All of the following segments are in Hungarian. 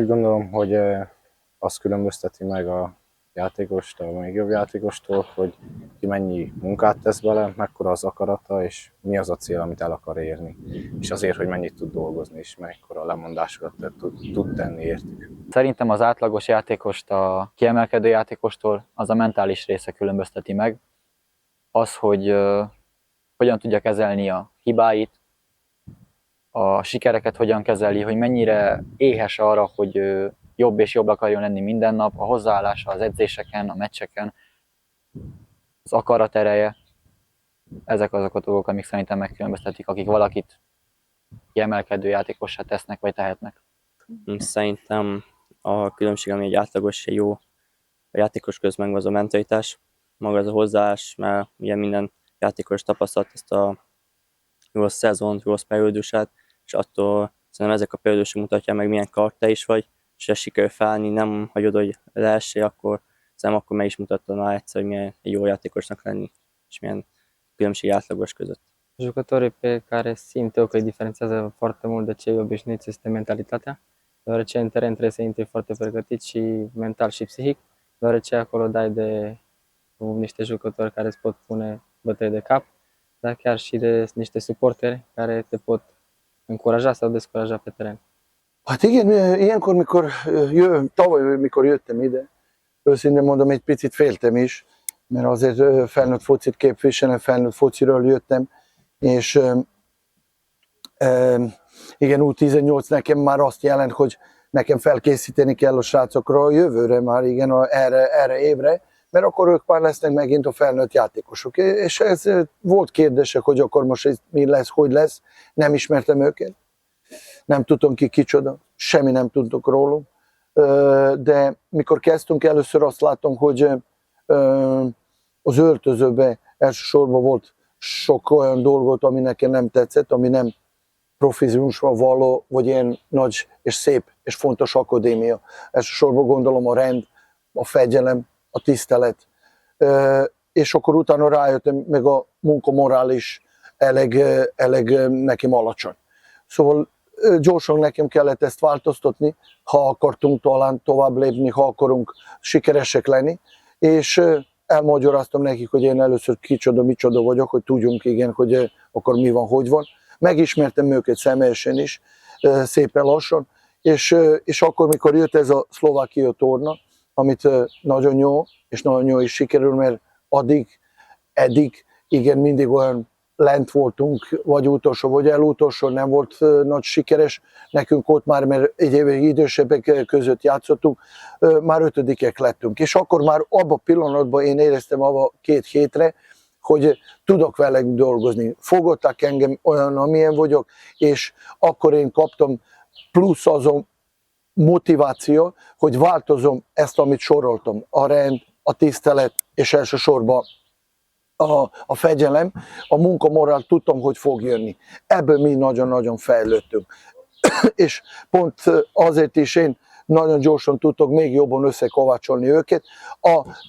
úgy gondolom, hogy azt különbözteti meg a játékost a még jobb játékostól, hogy ki mennyi munkát tesz bele, mekkora az akarata, és mi az a cél, amit el akar érni. És azért, hogy mennyit tud dolgozni, és mekkora lemondásokat tud tenni értük. Szerintem az átlagos játékost a kiemelkedő játékostól az a mentális része különbözteti meg. Az, hogy hogyan tudja kezelni a hibáit, a sikereket hogyan kezeli, hogy mennyire éhes arra, hogy jobb és jobb akarjon lenni minden nap, a hozzáállása az edzéseken, a meccseken, az akaratereje. Ezek azok a dolgok, amik szerintem megkülönböztetik, akik valakit kiemelkedő játékossá tesznek, vagy tehetnek. Szerintem a különbség, ami egy átlagos és egy jó a játékos között megvan az a mentalitás, maga az a hozzáállás, mert ugye minden játékos tapasztalt ezt a rossz szezont, rossz periódusát, és attól szerintem ezek a periódusok mutatják meg, milyen karakter is vagy, és ha sikerül felállni, nem hagyod, hogy leessél, akkor szerintem akkor meg is mutattad már egyszer, hogy milyen egy jó játékosnak lenni, és milyen különbség átlagos között. Jucătorii pe care simt eu că îi diferențiază foarte mult de cei obișnuiți este mentalitatea, deoarece în teren trebuie să intri foarte pregătit și mental și psihic, deoarece acolo dai de niște jucători care îți pot pune bătăi de cap, dar chiar și de niște suporteri care te pot încuraja sau descuraja pe teren. Hát igen, ilyenkor, tavaly, mikor jöttem ide, őszintén mondom, egy picit féltem is, mert azért felnőtt focit képviselem, felnőtt fociről jöttem, és igen, U18 nekem már azt jelent, hogy nekem felkészíteni kell a srácokra a jövőre már, igen, erre évre, mert akkor ők már lesznek megint a felnőtt játékosok. És ez volt kérdések, hogy akkor most ez mi lesz, hogy lesz, nem ismertem őket, nem tudtam ki kicsoda, semmi nem tudtok róluk, de mikor kezdtünk, először azt látom, hogy az öltözőben elsősorban volt sok olyan dolgot, ami nekem nem tetszett, ami nem profizmusra való, vagy ilyen nagy és szép és fontos akadémia. Elsősorban gondolom a rend, a fegyelem, a tisztelet. És akkor utána rájöttem, meg a munkamorál is elég nekem alacsony. Szóval gyorsan nekem kellett ezt változtatni, ha akartunk talán tovább lépni, ha akarunk sikeresek lenni, és elmagyaráztam nekik, hogy én először micsoda vagyok, hogy tudjunk, igen, hogy akkor mi van, hogy van. Megismertem őket személyesen is, szépen lassan, és akkor, mikor jött ez a Szlovákia torna, amit nagyon jó is sikerül, mert eddig, igen, mindig olyan lent voltunk, vagy utolsó, vagy elutolsó, nem volt nagy sikeres. Nekünk ott már, mert egy évig idősebbek között játszottunk, már ötödikek lettünk. És akkor már abban a pillanatban én éreztem abba 2 hétre, hogy tudok velük dolgozni. Fogadták engem olyan, amilyen vagyok, és akkor én kaptam plusz azon motiváció, hogy változom ezt, amit soroltam. A rend, a tisztelet, és elsősorban a fegyelem, a munkamorál, tudtam, hogy fog jönni. Ebből mi nagyon-nagyon fejlődtünk. És pont azért is én nagyon gyorsan tudtok még jobban összekovácsolni őket,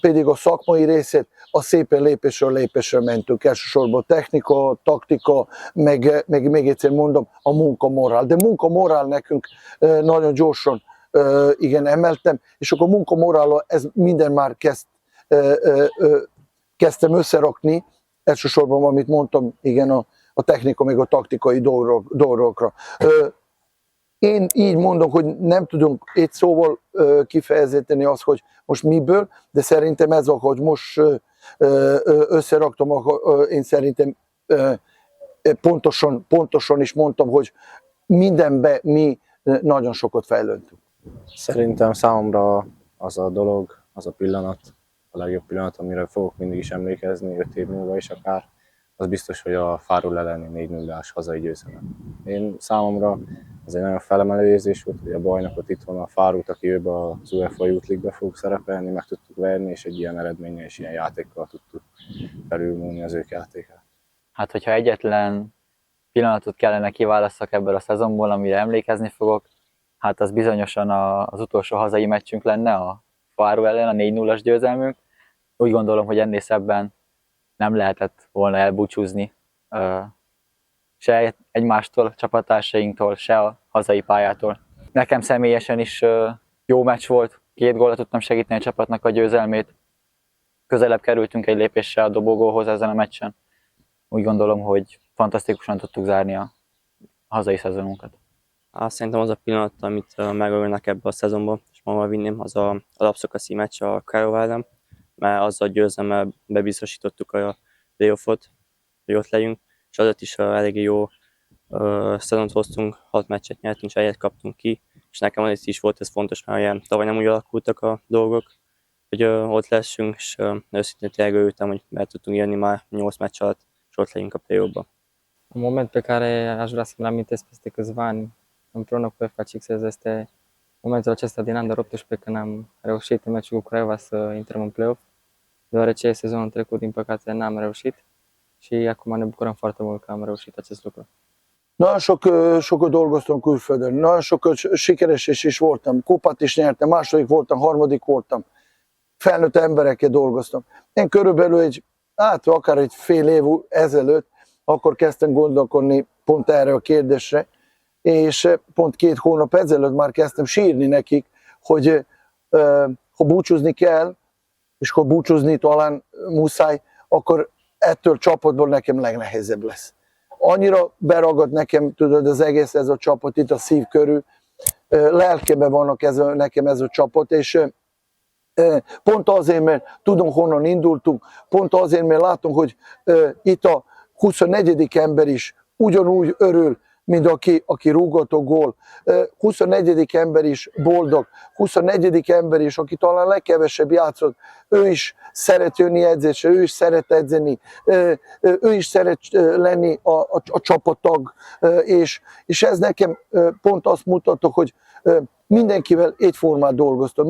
pedig a szakmai részét a szépen lépésről lépésre mentünk, elsősorban technika, taktika, meg még egyszer mondom, a munkamorál. De munkamorál nekünk nagyon gyorsan igen emeltem, és akkor munkamorállal ez minden már kezdtem összerakni, elsősorban, amit mondtam, igen, a technika, meg a taktikai dolgokra. Én így mondom, hogy nem tudunk egy szóval kifejezíteni azt, hogy most miből, de szerintem ez, ahogy most összeraktam, én szerintem pontosan is mondtam, hogy mindenben mi nagyon sokat fejlődtünk. Szerintem számomra az a dolog, az a pillanat, a legjobb pillanat, amire fogok mindig is emlékezni, 5 év múlva is akár, az biztos, hogy a Fáról elleni 4-0-ás hazai győzelem. Számomra ez egy nagyon felemelő érzés volt, hogy a bajnokot itthon a Fárút, aki őbe az UEFA Youth League-be fog szerepelni, meg tudtuk verni, és egy ilyen eredménnyel és ilyen játékkal tudtuk felülmúlni az ők játékát. Hát, hogyha egyetlen pillanatot kellene kiválasszak ebből a szezonból, amire emlékezni fogok, hát az bizonyosan az utolsó hazai meccsünk lenne, a Faro ellen, a 4-0-as győzelmünk. Úgy gondolom, hogy ennél szebben nem lehetett volna elbúcsúzni se egymástól, csapatársainktól, se a hazai pályától. Nekem személyesen is jó meccs volt, 2 góllal tudtam segíteni a csapatnak a győzelmét. Közelebb kerültünk egy lépéssel a dobogóhoz ezen a meccsen. Úgy gondolom, hogy fantasztikusan tudtuk zárni a hazai szezonunkat. Szerintem az a pillanat, amit megölnek ebbe a szezonban, és magammal vinném, az a alapszakaszi meccs a Craiova ellen, mert azzal győzelemmel bebiztosítottuk a playoffot, hogy ott legyünk, és azért is eléggé jó szezont hoztunk, 6 meccset nyertünk, és egyet kaptunk ki, és nekem az is volt ez fontos, mert ilyen tavaly nem úgy alakultak a dolgok, hogy ott lessünk, és őszintén tényleg örültem, hogy be tudtunk jönni már 8 meccs alatt, és ott legyünk a play-offba. Un moment pe care aș vrea să-mi amintesc peste câțiva ani împreună cu FACXS este momentul acesta din Under 18 când am reușit în meciul cu Craiova să intrăm în play-off, deoarece sezonul trecut, din păcate, n-am reușit și acum ne bucurăm foarte mult că am reușit acest lucru. Nagyon sokat dolgoztam külföldön, nagyon sokat sikeres is voltam, kupát is nyertem, második voltam, harmadik voltam, felnőtt emberekkel dolgoztam. Én körülbelül akár egy fél év ezelőtt, akkor kezdtem gondolkodni pont erre a kérdésre, és pont 2 hónap ezelőtt már kezdtem sírni nekik, hogy ha búcsúzni kell, és ha búcsúzni talán muszáj, akkor ettől csapatból nekem legnehezebb lesz. Annyira beragad nekem, tudod, az egész ez a csapat itt a szív körül, lelkében vannak nekem ez a csapat, és pont azért, mert tudom, honnan indultunk, pont azért, mert látom, hogy itt a 24. ember is ugyanúgy örül, mint aki rúgott a gól. 24. ember is boldog, 24. ember is, aki talán legkevesebb játszott, ő is szeret jönni edzésre, ő is szeret edzeni, ő is szeret lenni a csapattag, és ez nekem pont azt mutatta, hogy mindenkivel egyformát dolgoztam,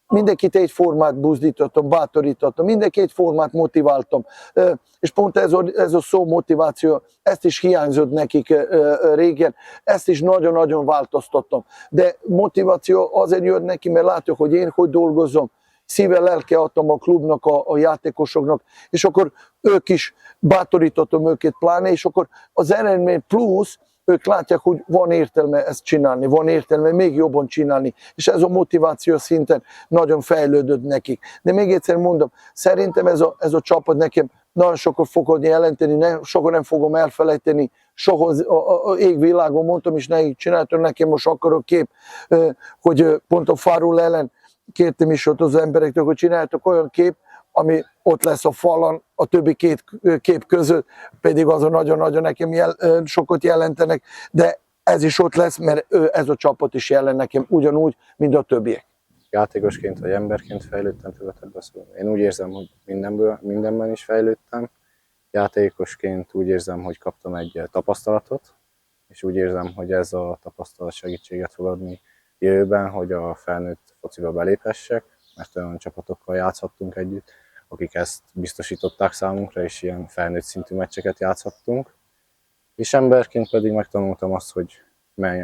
mindenkit egyformát buzdítottam, bátorítottam, mindenki egyformát motiváltam, és pont ez a szó motiváció, ezt is hiányzott nekik régen, ezt is nagyon-nagyon változtattam. De motiváció azért jött neki, mert látjuk, hogy én hogy dolgozom, szíve lelke adtam a klubnak, a játékosoknak, és akkor ők is bátorítottam őket pláne, és akkor az eredmény plusz, ők látják, hogy van értelme ezt csinálni, van értelme még jobban csinálni, és ez a motiváció szinten nagyon fejlődött nekik. De még egyszer mondom, szerintem ez a csapat nekem nagyon sokat fog jelenteni, soha nem fogom elfelejteni, soha a égvilágon mondtam is nekik, csináltam nekem most akkor a kép, hogy pont a Farul ellen kértem is ott az emberektől, hogy csináltak olyan kép, ami ott lesz a falon, a többi 2 kép között, pedig azon nagyon-nagyon nekem sokat jelentenek, de ez is ott lesz, mert ez a csapat is jelent nekem ugyanúgy, mint a többiek. Játékosként vagy emberként fejlődtem, többet beszélni. Én úgy érzem, hogy mindenben is fejlődtem. Játékosként úgy érzem, hogy kaptam egy tapasztalatot, és úgy érzem, hogy ez a tapasztalat segítséget fog adni jövőben, hogy a felnőtt fociba beléphessek, mert olyan csapatokkal játszhattunk együtt, akik ezt biztosították számunkra, és ilyen felnőtt szintű meccseket játszhattunk. És emberként pedig megtanultam azt, hogy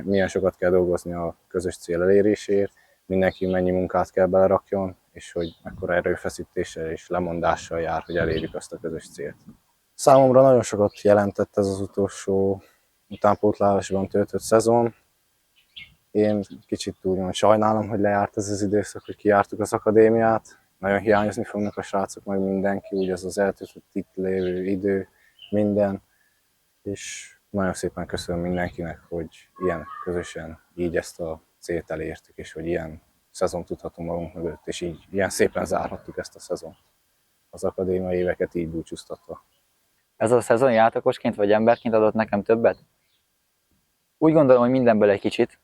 milyen sokat kell dolgozni a közös cél eléréséért, mindenki mennyi munkát kell belerakjon, és hogy mekkora erőfeszítéssel és lemondással jár, hogy elérjük azt a közös célt. Számomra nagyon sokat jelentett ez az utolsó utánpótlásban töltött szezon. Én kicsit úgymond sajnálom, hogy lejárt ez az időszak, hogy kijártuk az akadémiát. Nagyon hiányozni fognak a srácok, meg mindenki, úgy az az eltöltött itt lévő idő, minden. És nagyon szépen köszönöm mindenkinek, hogy ilyen közösen így ezt a célt elértük, és hogy ilyen szezon tudhatunk magunk mögött, és így ilyen szépen zárhattuk ezt a szezont. Az akadémiai éveket így búcsúztatva. Ez a szezon játékosként vagy emberként adott nekem többet? Úgy gondolom, hogy mindenből egy kicsit.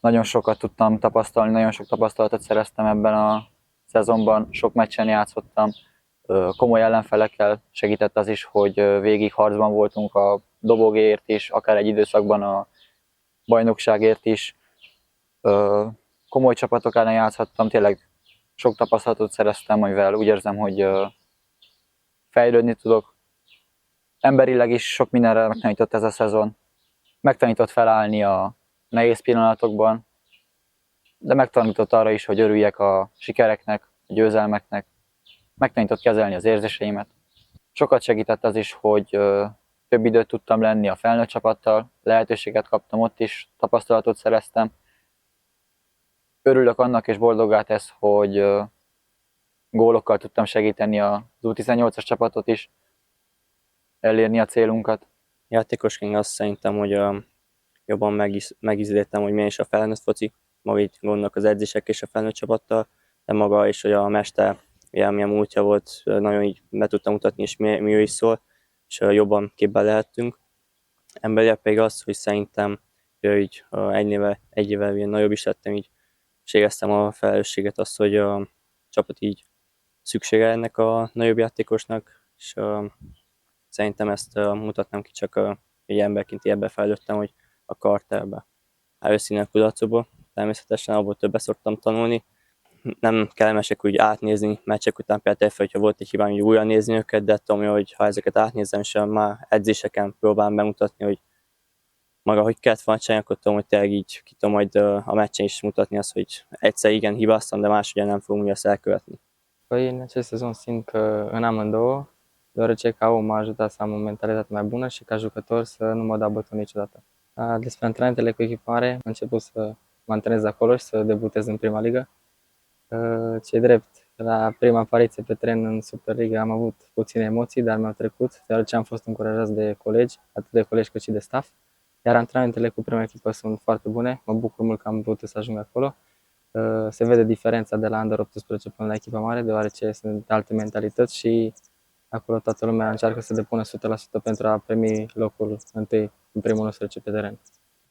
Nagyon sokat tudtam tapasztalni, nagyon sok tapasztalatot szereztem ebben a szezonban, sok meccsen játszottam, komoly ellenfelekkel segített az is, hogy végig harcban voltunk a dobogéért is, akár egy időszakban a bajnokságért is. Komoly csapatok ellen játszhattam, tényleg sok tapasztalatot szereztem, amivel úgy érzem, hogy fejlődni tudok. Emberileg is sok mindenre megtanított ez a szezon. Megtanított felállni a nehéz pillanatokban, de megtanított arra is, hogy örüljek a sikereknek, a győzelmeknek. Megtanított kezelni az érzéseimet. Sokat segített az is, hogy több időt tudtam lenni a felnőtt csapattal, lehetőséget kaptam ott is, tapasztalatot szereztem. Örülök annak és boldoggá tesz, hogy gólokkal tudtam segíteni az U18-as csapatot is, elérni a célunkat. Játékosként azt szerintem, hogy jobban megízléltem, hogy milyen is a felnőtt foci, maga így gondolok az edzések és a felnőtt csapattal, de maga is, hogy a mester milyen múltja volt, nagyon így be tudtam mutatni, és mi ő is szól, és jobban képbe lehettünk. Emberileg pedig az, hogy szerintem így egy évvel ilyen nagyobb is lettem, így és éreztem a felelősséget, azt, hogy a csapat így szüksége ennek a nagyobb játékosnak, és szerintem ezt mutatnám ki, csak egy emberként ebbe fejlődtem, hogy a karterbe. Őszínen kudarcokból, természetesen abból többet szoktam tanulni. Nem kellemesek úgy átnézni meccsek után, például hogyha volt egy hibám, hogy újra nézni őket, de tudom, hogy ha ezeket átnézem, és már edzéseken próbálom bemutatni, hogy maga, hogy kellett volna csinálni, akkor tudom, hogy tényleg így ki tudom majd a meccsen is mutatni azt, hogy egyszer igen hibáztam, de máshogy nem fogom ezt elkövetni. Păi în acest sezon simt că în amândouă, deoarece ca om m-a ajutat să am o mentalitate mai bună și ca jucător să nu mă dau bătut niciodată. Despre antrenamentele cu echipare, am început să mă antrenez acolo și să debutez în prima ligă. Ce drept, la prima apariție pe teren în Superliga am avut puține emoții, dar mi-au trecut, deoarece am fost încurajați de colegi, atât de colegi cât și de staff. Iar antrenamentele cu prima echipă sunt foarte bune, mă bucur mult că am putut să ajung acolo. Se vede diferența de la Under 18 până la echipa mare, deoarece sunt alte mentalități și acolo toată lumea încearcă să depună 100% pentru a primi locul întâi în primul 11 pe teren.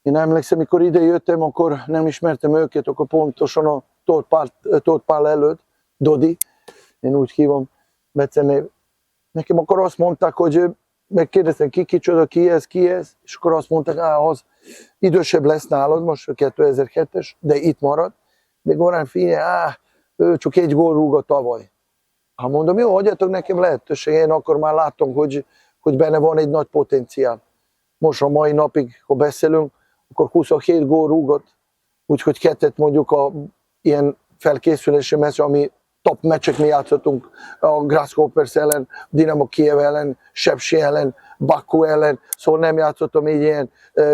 Én emlékszem, mikor ide jöttem, akkor nem ismertem őket, akkor pontosan a Tóth Pál előtt, Dodi, én úgy hívom becenév. Nekem akkor azt mondták, hogy megkérdeztem ki kicsoda, ki ez, és akkor azt mondták, az idősebb lesz nálad, most 2002-es, de itt marad. De Goran Finje, ő csak egy gól rúgott tavaly. Hát mondom, jó, adjatok nekem lehetőség, én akkor már látom, hogy benne van egy nagy potenciál. Most a mai napig, ha beszélünk, akkor 27 gól rúgott, úgyhogy kettet mondjuk a ilyen felkészülési meccs, ami top meccsek mi játszottunk, a Grasshoppers ellen, Dinamo Kiev ellen, Sepsi ellen, Baku ellen, szóval nem játszottam így ilyen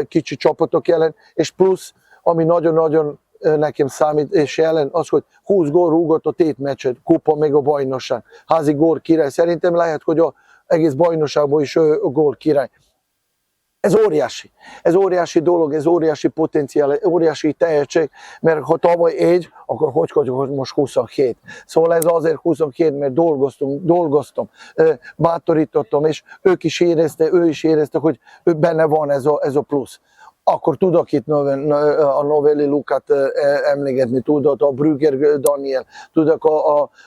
kicsi csapatok ellen, és plusz, ami nagyon-nagyon nekem számít, és jelen az, hogy 20 gól rúgott a tétmeccset, kupa meg a bajnokság, házi gól király. Szerintem lehet, hogy az egész bajnokságban is a gól király. Ez óriási dolog, ez óriási potenciál, óriási tehetség, mert ha tavaly egy, akkor hogy most 27. Szóval ez azért 27, mert dolgoztam, bátorítottam, és ő is érezte, hogy benne van ez a plusz. Akkor tudok itt a Novelli Lukát emlegetni, tudok a Brügger Daniel, tudok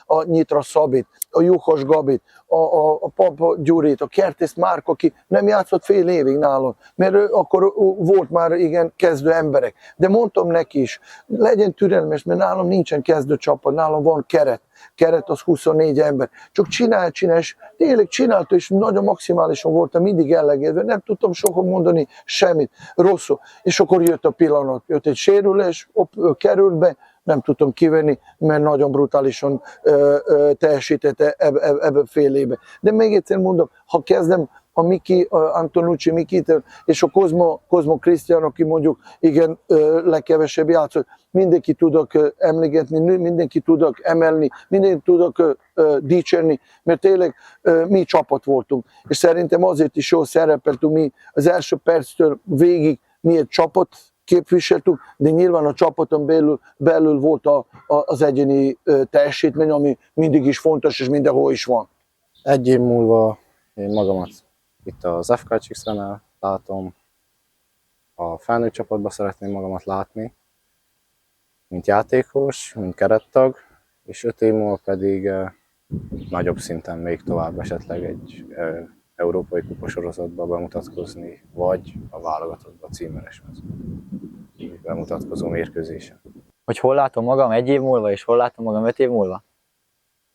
a Nyitra Szabit, a Juhos Gabit, a Papa Gyurit, a Kertész Márk, aki nem játszott fél évig nálon, mert akkor volt már igen kezdő emberek. De mondtam neki is, legyen türelmes, mert nálam nincsen kezdő csapat, nálam van keret az 24 ember. Csak csinálj, és tényleg csinálta, és nagyon maximálisan voltam mindig ellegedve, nem tudtam soha mondani semmit, rosszul. És akkor jött a pillanat, jött egy sérülés, került be, nem tudtam kivenni, mert nagyon brutálisan teljesítette ebbe fél éve. De még egyszer mondom, ha kezdem a Miki, Antonucci Mikit és a Kozmo Krisztián, aki mondjuk igen legkevesebb játszott, mindenki tudok emlegetni, mindenki tudok emelni, mindenki tudok dicsérni, mert tényleg mi csapat voltunk. És szerintem azért is jól szerepeltünk mi az első perctől végig, mi egy csapat képviseltük, de nyilván a csapaton belül volt az egyéni teljesítmény, ami mindig is fontos, és mindenhol is van. Egy év múlva én magamat itt az FK Csíkszánál látom, a felnőtt csapatban szeretném magamat látni, mint játékos, mint kerettag, és 5 év múlva pedig nagyobb szinten még tovább esetleg egy európai kupasorozatban bemutatkozni, vagy a válogatottban címeres bemutatkozó mérkőzésen. Hogy hol látom magam 1 év múlva, és hol látom magam 5 év múlva?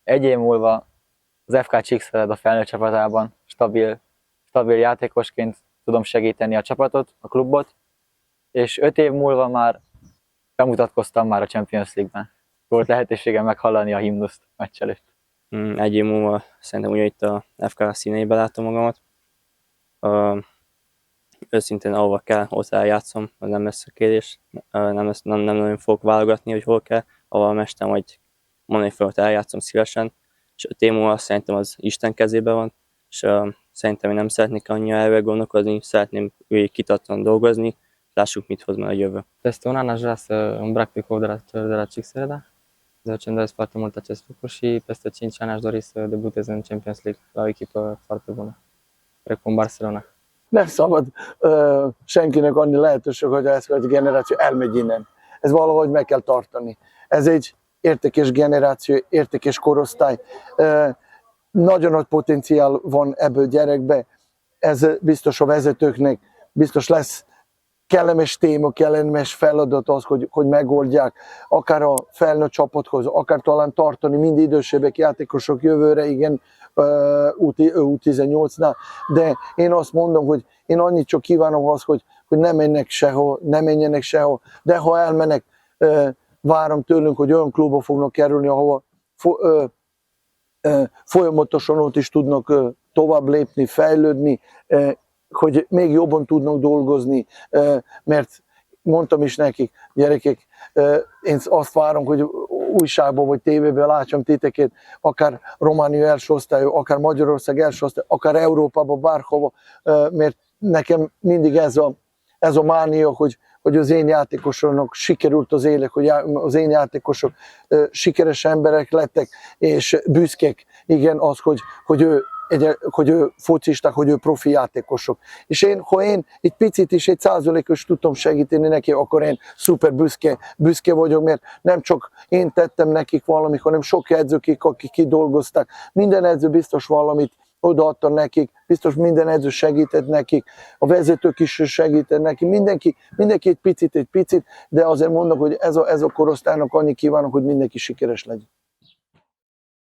1 év múlva az FK Csíkszánál a felnőtt csapatában stabil játékosként tudom segíteni a csapatot, a klubot, és 5 év múlva már bemutatkoztam már a Champions League-ben. Volt lehetőségem meghallani a himnuszt meccs előtt. 1 év múlva szerintem ugye itt a FK színeiben látom magamat. Őszintén ahova kell, ott eljátszom, az nem lesz a kérdés. Nem nagyon fogok válogatni, hogy hol kell, ahol a mesterem, hogy mondani fel, hogy eljátszom szívesen. És 5 év múlva szerintem az Isten kezében van, és szerintem én nem szeretnék annyira erre gondolkozni, szeretném végig kitartóan dolgozni, lássuk, mit hoz majd a jövő. Peste un an aș vrea să îmbrac tricoul de la Cixereda, deoarece îmi doresc foarte mult acest lucru și peste 5 ani aș dori să debutez în Champions League la o echipă foarte bună, precum Barcelona. Nem szabad senkinek adni lehetőség, hogy ez a generáció elmegy innen. Ez valahogy meg kell tartani. Ez egy értékes generáció, értékes korosztály. Nagyon nagy potenciál van ebből gyerekbe. Ez biztos a vezetőknek, biztos lesz kellemes téma, kellemes feladat az, hogy megoldják, akár a felnőtt csapathoz, akár talán tartani mind idősebbek játékosok jövőre, igen, U18-nál, de én azt mondom, hogy én annyit csak kívánom azt, hogy ne menjenek sehol, de ha elmennek, várom tőlünk, hogy olyan klubba fognak kerülni, ahova folyamatosan ott is tudnak tovább lépni, fejlődni, hogy még jobban tudnak dolgozni, mert mondtam is nekik, gyerekek, én azt várom, hogy újságban vagy tévében látsam titeket, akár Románia első osztályú, akár Magyarország első osztályú, akár Európában, bárhova, mert nekem mindig ez a mánia, hogy az én játékosoknak sikerült az élet, hogy az én játékosok sikeres emberek lettek, és büszkék, igen, az, hogy ő focisták, hogy ő profi játékosok. És ha én egy picit is, 1%-os tudom segíteni neki, akkor én szuper büszke vagyok, mert nem csak én tettem nekik valamit, hanem sok edzők, akik kidolgozták. Minden edző biztos valamit odaadta nekik, biztos minden edző segített nekik, a vezetők is segített neki, mindenki egy picit, de azért mondom, hogy ez a korosztálynak annyi kívánok, hogy mindenki sikeres legyen.